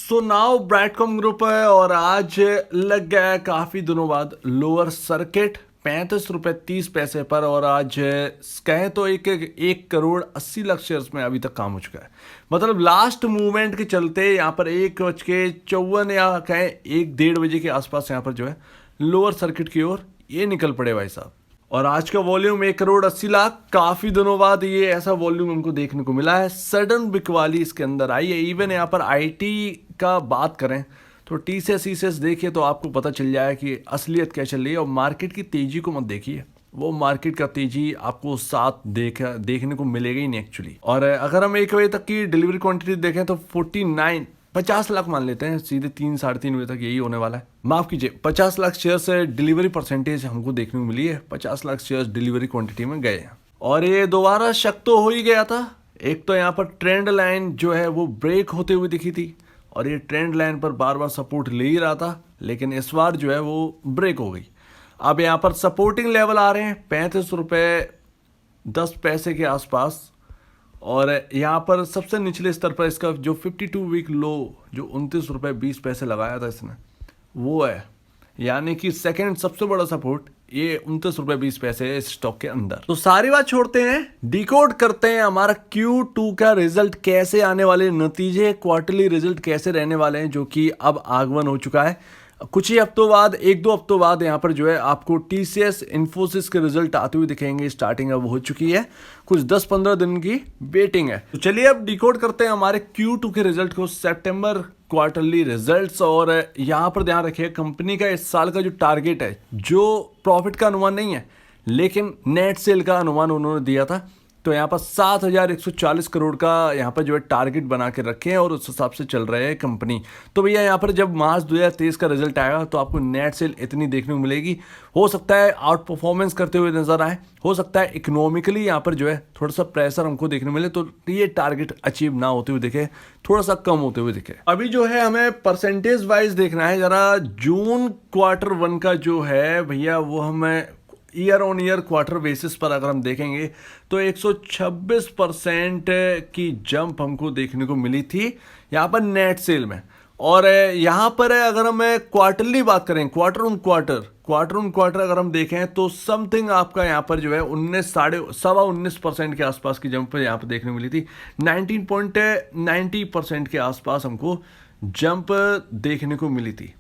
So now Brightcom group है और आज लग गया है काफ़ी दिनों बाद लोअर सर्किट 35 रुपये 30 पैसे पर। और आज कहें तो एक करोड़ 80 लाख शेयर्स में अभी तक काम हो चुका है। मतलब लास्ट मूवमेंट के चलते यहाँ पर 1:54 या कहें 1-1:30 बजे के आसपास यहाँ पर जो है लोअर सर्किट की ओर ये निकल पड़े भाई साहब। और आज का वॉल्यूम 1,80,00,000। काफ़ी दिनों बाद ये ऐसा वॉल्यूम हमको देखने को मिला है। सडन बिकवाली इसके अंदर आई है। इवन यहाँ पर आईटी का बात करें तो टीसीएस देखिए तो आपको पता चल जाए कि असलियत क्या चल रही है। और मार्केट की तेज़ी को मत देखिए, वो मार्केट का तेज़ी आपको साथ देखने को मिलेगा ही नहीं एक्चुअली। और अगर हम 1 बजे तक की डिलीवरी क्वांटिटी देखें तो 50 लाख मान लेते हैं, सीधे 3-3:30 बजे तक यही होने वाला है। माफ़ कीजिए, 50 लाख शेयर से डिलीवरी परसेंटेज हमको देखने को मिली है। 50 लाख शेयर डिलीवरी क्वांटिटी में गए हैं और ये दोबारा शक तो हो ही गया था। एक तो यहाँ पर ट्रेंड लाइन जो है वो ब्रेक होते हुए दिखी थी और ये ट्रेंड लाइन पर बार बार सपोर्ट ले ही रहा था, लेकिन इस बार जो है वो ब्रेक हो गई। अब यहाँ पर सपोर्टिंग लेवल आ रहे हैं 35 रुपये 10 पैसे के आसपास। और यहाँ पर सबसे निचले स्तर पर इसका जो 52 वीक लो जो 29 रुपये 20 पैसे लगाया था इसने, वो है। यानी कि सेकंड सबसे बड़ा सपोर्ट ये 29 रुपये 20 पैसे है इस स्टॉक के अंदर। तो सारी बात छोड़ते हैं, डिकोड करते हैं हमारा Q2 का रिजल्ट कैसे आने वाले, नतीजे क्वार्टरली रिजल्ट कैसे रहने वाले हैं, जो कि अब आगमन हो चुका है। कुछ ही हफ्तों बाद, 1-2 हफ्तों बाद यहाँ पर जो है आपको टीसीएस इन्फोसिस के रिजल्ट आते हुए दिखेंगे। स्टार्टिंग अब हो चुकी है, कुछ 10-15 दिन की वेटिंग है। तो चलिए अब डिकोड करते हैं हमारे Q2 के रिजल्ट को, सितंबर क्वार्टरली रिजल्ट्स। और यहाँ पर ध्यान रखिए, कंपनी का इस साल का जो टारगेट है, जो प्रॉफिट का अनुमान नहीं है लेकिन नेट सेल का अनुमान उन्होंने दिया था, तो यहाँ पर 7,140 करोड़ का यहाँ पर जो है टारगेट बना के रखे हैं और उस हिसाब से चल रहे हैं कंपनी। तो भैया यहाँ पर जब मार्च 2023 का रिजल्ट आएगा तो आपको नेट सेल इतनी देखने को मिलेगी। हो सकता है आउट परफॉर्मेंस करते हुए नजर आए, हो सकता है इकोनॉमिकली यहाँ पर जो है थोड़ा सा प्रेशर हमको देखने मिले, तो ये टारगेट अचीव ना होते हुए दिखे, थोड़ा सा कम होते हुए दिखे। अभी जो है हमें परसेंटेज वाइज देखना है जरा। जून Q1 का जो है भैया वो हमें year on year quarter basis पर अगर हम देखेंगे तो 126% की जंप हमको देखने को मिली थी यहाँ पर नेट सेल में। और यहाँ पर अगर हम क्वार्टरली बात करें, क्वार्टर ऑन क्वार्टर अगर हम देखें तो समथिंग आपका यहाँ पर जो है 19% के आसपास की जंप यहाँ पर देखने को मिली थी। 19.90% के आसपास हमको जंप देखने को मिली थी।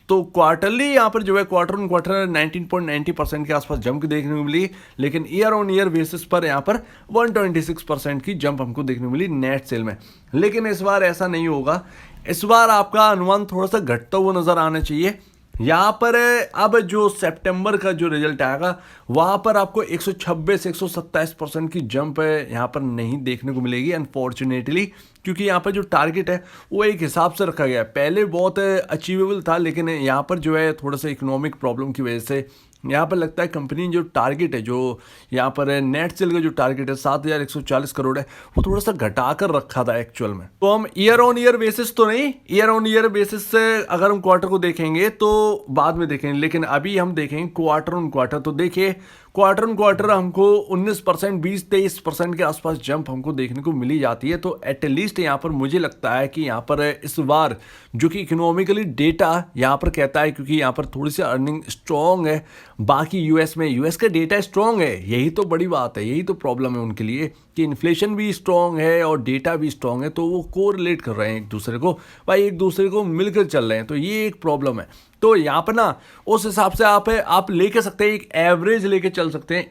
तो क्वार्टरली यहाँ पर जो है क्वार्टर ऑन क्वार्टर 19.90% के आसपास जंप देखने को मिली, लेकिन ईयर ऑन ईयर बेसिस पर यहाँ पर 126% की जंप हमको देखने को मिली नेट सेल में। लेकिन इस बार ऐसा नहीं होगा, इस बार आपका अनुमान थोड़ा सा घटता हुआ नजर आना चाहिए। यहाँ पर अब जो सितंबर का जो रिजल्ट आएगा वहाँ पर आपको 126-127% की जंप यहाँ पर नहीं देखने को मिलेगी अनफॉर्चुनेटली, क्योंकि यहाँ पर जो टारगेट है वो एक हिसाब से रखा गया है। पहले बहुत अचीवेबल था, लेकिन यहाँ पर जो है थोड़ा सा इकोनॉमिक प्रॉब्लम की वजह से यहाँ पर लगता है कंपनी जो टारगेट है, जो यहाँ पर नेट सेल का जो टारगेट है 7,140 करोड़ है, वो थोड़ा सा घटा कर रखा था एक्चुअल में। तो हम ईयर ऑन ईयर बेसिस तो नहीं, ईयर ऑन ईयर बेसिस से अगर हम क्वार्टर को देखेंगे तो बाद में देखेंगे, लेकिन अभी हम देखेंगे क्वार्टर ऑन क्वार्टर। तो देखिए क्वार्टर ऑन क्वार्टर हमको 19%, 20-23% के आसपास जंप हमको देखने को मिली जाती है। तो एटलीस्ट यहाँ पर मुझे लगता है कि यहाँ पर इस बार जो कि इकोनॉमिकली डेटा यहाँ पर कहता है, क्योंकि यहाँ पर थोड़ी सी अर्निंग स्ट्रॉन्ग है, बाकी यूएस का डेटा स्ट्रॉन्ग है, यही तो बड़ी बात है, यही तो प्रॉब्लम है उनके लिए कि इन्फ्लेशन भी स्ट्रॉन्ग है और डेटा भी स्ट्रॉन्ग है, तो वो कोरिलेट कर रहे हैं एक दूसरे को, भाई एक दूसरे को मिलकर चल रहे हैं, तो ये एक प्रॉब्लम है। तो यहाँ पर ना उस हिसाब से आप लेके सकते हैं, एक एवरेज लेके चल सकते हैं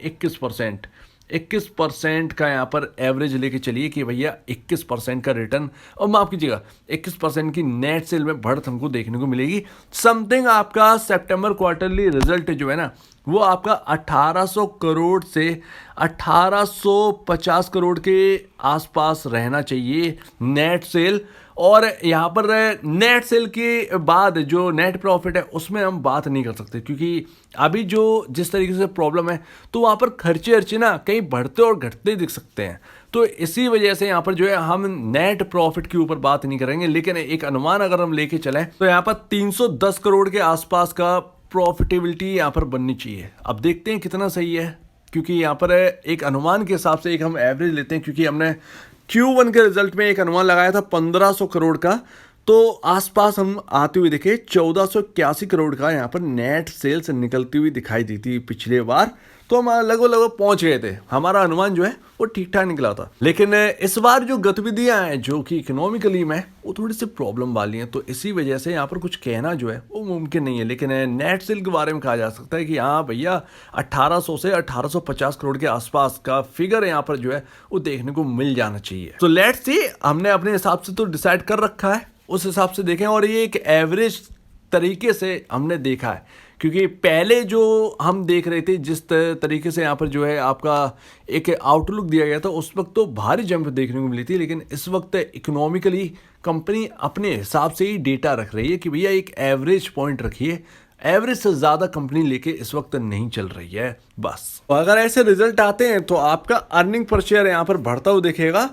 21% का यहाँ पर एवरेज लेके चलिए कि भैया 21% का रिटर्न, और माफ कीजिएगा 21% की नेट सेल में बढ़त हमको देखने को मिलेगी। समथिंग आपका सितंबर क्वार्टरली रिजल्ट जो है ना वो आपका 1800 करोड़ से 1850 करोड़ के आसपास रहना चाहिए नेट सेल। और यहाँ पर नेट सेल के बाद जो नेट प्रॉफिट है उसमें हम बात नहीं कर सकते, क्योंकि अभी जो जिस तरीके से प्रॉब्लम है तो वहाँ पर खर्चे ना कहीं बढ़ते और घटते दिख सकते हैं। तो इसी वजह से यहाँ पर जो है हम नेट प्रॉफिट के ऊपर बात नहीं करेंगे, लेकिन एक अनुमान अगर हम लेके चलें तो यहाँ पर 310 करोड़ के आसपास का प्रॉफिटेबिलिटी यहाँ पर बननी चाहिए। अब देखते हैं कितना सही है, क्योंकि यहाँ पर एक अनुमान के हिसाब से एक हम एवरेज लेते हैं, क्योंकि हमने Q1 के रिजल्ट में एक अनुमान लगाया था 1500 करोड़ का, तो आसपास हम आते हुए देखे 1481 करोड़ का यहाँ पर नेट सेल्स निकलती हुई दिखाई दी थी पिछले बार। तो हम लगभग लगभग पहुंच गए थे, हमारा अनुमान जो है वो ठीक ठाक निकला था। लेकिन इस बार जो गतिविधियां हैं जो कि इकोनॉमिकली में वो थोड़ी सी प्रॉब्लम वाली हैं, तो इसी वजह से यहाँ पर कुछ कहना जो है वो मुमकिन नहीं है। लेकिन नेट सेल के बारे में कहा जा सकता है कि हाँ भैया 1800 से 1850 करोड़ के आसपास का फिगर यहाँ पर जो है वो देखने को मिल जाना चाहिए। तो लेट्स सी, हमने अपने हिसाब से तो डिसाइड कर रखा है, उस हिसाब से देखें। और ये एक एवरेज तरीके से हमने देखा है, क्योंकि पहले जो हम देख रहे थे जिस तरीके से यहाँ पर जो है आपका एक आउटलुक दिया गया था, उस वक्त तो भारी जंप देखने को मिली थी। लेकिन इस वक्त इकोनॉमिकली कंपनी अपने हिसाब से ही डेटा रख रही है कि भैया एक एवरेज पॉइंट रखिए, एवरेज से ज़्यादा कंपनी लेके इस वक्त नहीं चल रही है बस। तो अगर ऐसे रिजल्ट आते हैं तो आपका अर्निंग पर शेयर यहाँ पर बढ़ता हुआ दिखेगा,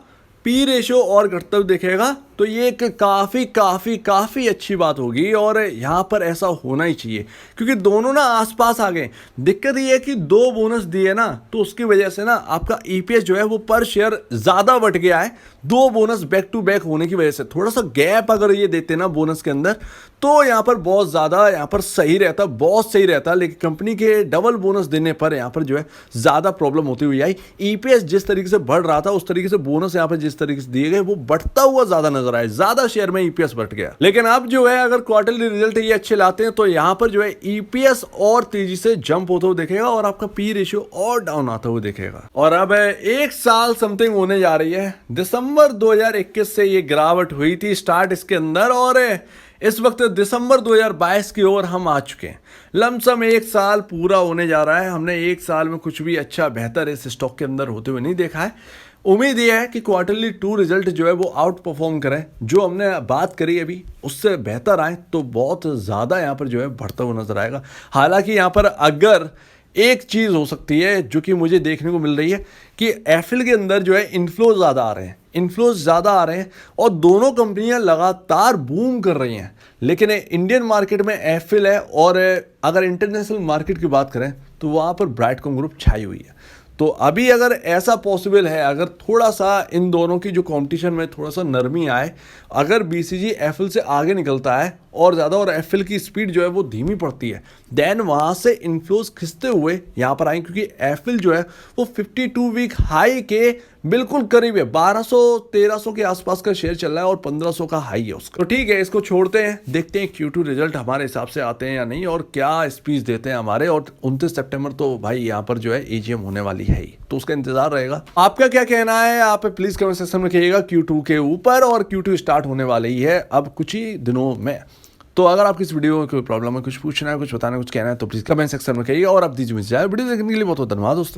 पी रेशो और घटता हुआ दिखेगा। तो ये एक काफ़ी काफ़ी काफ़ी अच्छी बात होगी और यहाँ पर ऐसा होना ही चाहिए, क्योंकि दोनों ना आसपास आ गए। दिक्कत ये है कि 2 बोनस दिए ना, तो उसकी वजह से ना आपका ईपीएस जो है वो पर शेयर ज़्यादा बढ़ गया है। 2 बोनस बैक टू बैक होने की वजह से थोड़ा सा गैप अगर ये देते ना बोनस के अंदर, तो यहाँ पर बहुत ज़्यादा यहाँ पर सही रहता, बहुत सही रहता। लेकिन कंपनी के डबल बोनस देने पर यहाँ पर जो है ज़्यादा प्रॉब्लम होती हुई आई। ईपीएस जिस तरीके से बढ़ रहा था उस तरीके से बोनस यहाँ पर जिस तरीके से दिए गए वो बढ़ता हुआ ज़्यादा नजर आया, ज़्यादा शेयर में ईपीएस बढ़ गया। लेकिन अब जो है अगर क्वार्टरली रिजल्ट ये अच्छे लाते हैं तो यहाँ पर जो है ईपीएस और तेजी से जंप होता हुआ दिखेगा और आपका पी रेशियो और डाउन आता हुआ दिखेगा। और अब 1 साल समथिंग होने जा रही है। दिसंबर 2021 से ये गिरावट हुई थी स्टार्ट इसके अंदर, और इस वक्त दिसंबर 2022 की ओर हम आ चुके हैं। लमसम 1 साल पूरा होने जा रहा है। हमने 1 साल में कुछ भी अच्छा बेहतर इस स्टॉक के अंदर होते हुए नहीं देखा है। उम्मीद यह है कि क्वार्टरली 2 रिजल्ट जो है वो आउट परफॉर्म करें, जो हमने बात करी अभी उससे बेहतर आए तो बहुत ज़्यादा यहाँ पर जो है बढ़ता हुआ नजर आएगा। हालांकि यहाँ पर अगर एक चीज़ हो सकती है जो कि मुझे देखने को मिल रही है कि एफिल के अंदर जो है इन्फ्लो ज़्यादा आ रहे हैं, इन्फ्लोज ज़्यादा आ रहे हैं और दोनों कंपनियां लगातार बूम कर रही हैं। लेकिन इंडियन मार्केट में एफिल है और अगर इंटरनेशनल मार्केट की बात करें तो वहाँ पर ब्राइटकॉम ग्रुप छाई हुई है। तो अभी अगर ऐसा पॉसिबल है, अगर थोड़ा सा इन दोनों की जो कंपटीशन में थोड़ा सा नरमी आए, अगर बीसीजी एफिल से आगे निकलता है और ज़्यादा और एफिल की स्पीड जो है वो धीमी पड़ती है, देन वहाँ से इन्फ्लोज खिंचते हुए यहाँ पर आएंगे, क्योंकि एफिल जो है वो 52 वीक हाई के बिल्कुल करीब है। 1200-1300 के आसपास का शेयर चल रहा है और 1500 का हाई है उसका। तो ठीक है, इसको छोड़ते हैं, देखते हैं Q2 रिजल्ट हमारे हिसाब से आते हैं या नहीं और क्या स्पीच देते हैं हमारे। और 29 सितंबर तो भाई यहाँ पर जो है एजीएम होने वाली है ही, तो उसका इंतजार रहेगा। आपका क्या कहना है आप प्लीज कमेंट सेक्शन में कहिएगा Q2 के ऊपर। और Q2 स्टार्ट होने वाली ही है अब कुछ ही दिनों में। तो अगर आपकी इस वीडियो में कोई प्रॉब्लम है, कुछ पूछना है, कुछ बताना है, कुछ कहना है तो प्लीज कमेंट सेक्शन में कहिएगा। और अब दीजिए मुझे वीडियो देखने के लिए बहुत बहुत धन्यवाद दोस्तों।